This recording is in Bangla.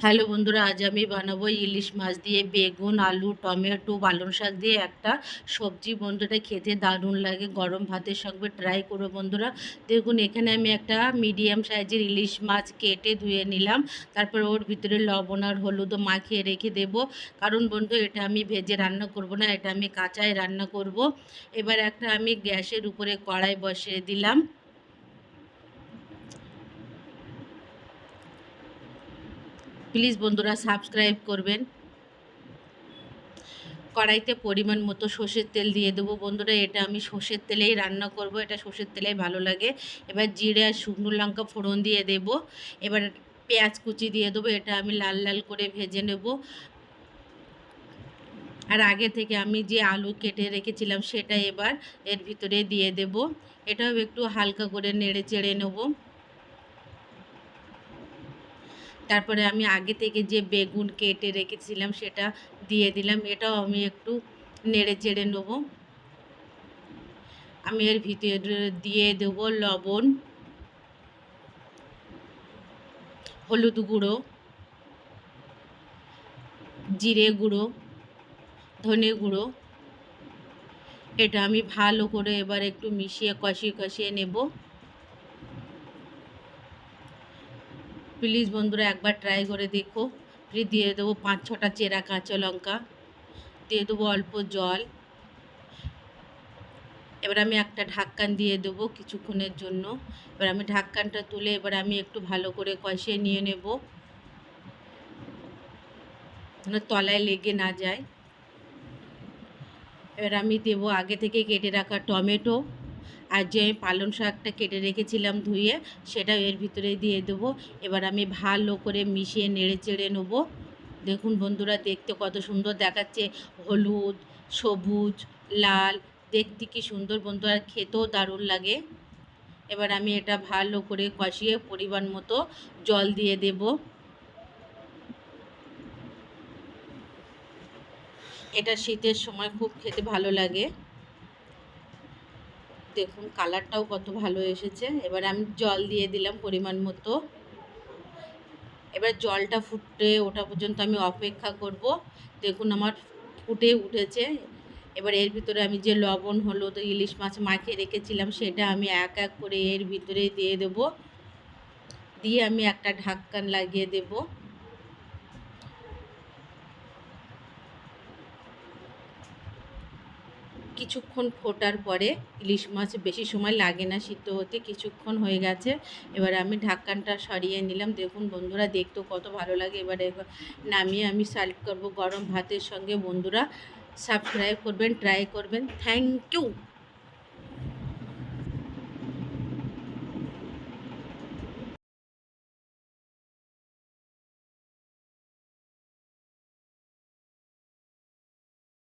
হ্যালো বন্ধুরা, আজ আমি বানাবো ইলিশ মাছ দিয়ে বেগুন, আলু, টমেটো, পালং শাক দিয়ে একটা সবজি। বন্ধুরা, খেতে দারুণ লাগে, গরম ভাতের সঙ্গে ট্রাই করো বন্ধুরা। দেখুন, এখানে আমি একটা মিডিয়াম সাইজের ইলিশ মাছ কেটে ধুয়ে নিলাম। তারপর ওর ভিতরে লবণ আর হলুদও মাখিয়ে রেখে দেব, কারণ বন্ধু এটা আমি ভেজে রান্না করব না, এটা আমি কাঁচাই রান্না করব। এবার একটা আমি গ্যাসের উপরে কড়াই বসিয়ে দিলাম। প্লিজ বন্ধুরা সাবস্ক্রাইব করবেন। কড়াইতে পরিমাণ মতো সর্ষের তেল দিয়ে দেবো বন্ধুরা। এটা আমি সর্ষের তেলেই রান্না করব, এটা সর্ষের তেলেই ভালো লাগে। এবার জিরে আর শুকনো লঙ্কা ফোড়ন দিয়ে দেব। এবার পেঁয়াজ কুচি দিয়ে দেবো, এটা আমি লাল লাল করে ভেজে নেব। আর আগে থেকে আমি যে আলু কেটে রেখেছিলাম সেটা এবার এর ভিতরে দিয়ে দেব। এটাও একটু হালকা করে নেড়ে চেড়ে নেব। তারপরে আমি আগে থেকে যে বেগুন কেটে রেখেছিলাম সেটা দিয়ে দিলাম, এটাও আমি একটু নেড়ে চেড়ে নেব। আমি এর ভিতরে দিয়ে দেব লবণ, হলুদ গুঁড়ো, জিরে গুঁড়ো, ধনে গুঁড়ো। এটা আমি ভালো করে এবার একটু মিশিয়ে কষিয়ে কষিয়ে নেব। প্লিজ বন্ধুরা একবার ট্রাই করে দেখো। ফির দিয়ে দেবো 5-6টা চেরা কাঁচা লঙ্কা, দিয়ে দেবো অল্প জল। এবার আমি একটা ঢাক্কান দিয়ে দেবো কিছুক্ষণের জন্য। এবার আমি ঢাক্কানটা তুলে এবার আমি একটু ভালো করে কষিয়ে নিয়ে নেব, যেন তলায় লেগে না যায়। এবার আমি দেবো আগে থেকে কেটে রাখা টমেটো, আর যে আমি পালং শাকটা কেটে রেখেছিলাম ধুয়ে, সেটা এর ভিতরে দিয়ে দেবো। এবার আমি ভালো করে মিশিয়ে নেড়ে চেড়ে নেবো। দেখুন বন্ধুরা, দেখতে কত সুন্দর দেখাচ্ছে, হলুদ, সবুজ, লাল, দেখতে কি সুন্দর বন্ধুরা, খেতেও দারুণ লাগে। এবার আমি এটা ভালো করে কষিয়ে পরিমাণ মতো জল দিয়ে দেব। এটা শীতের সময় খুব খেতে ভালো লাগে। দেখুন কালারটাও কত ভালো এসেছে। এবার আমি জল দিয়ে দিলাম পরিমাণ মতো। এবার জলটা ফুটে ওঠা পর্যন্ত আমি অপেক্ষা করব। দেখুন আমার ফুটে উঠেছে। এবার এর ভিতরে আমি যে লবণ, হলুদ, ইলিশ মাছ মাখিয়ে রেখেছিলাম সেটা আমি এক এক করে এর ভিতরে দিয়ে দেব। দিয়ে আমি একটা ঢাকন লাগিয়ে দেব। কিছুক্ষণ ফোটার পরে, ইলিশ মাছ বেশি সময় লাগে না সিদ্ধ হতে, কিছুক্ষণ হয়ে গেছে। এবার আমি ঢাকনটা সরিয়ে নিলাম। দেখুন বন্ধুরা, দেখতেও কত ভালো লাগে। এবারে নামিয়ে আমি সার্ভ করব গরম ভাতের সঙ্গে। বন্ধুরা সাবস্ক্রাইব করবেন, ট্রাই করবেন। Thank you.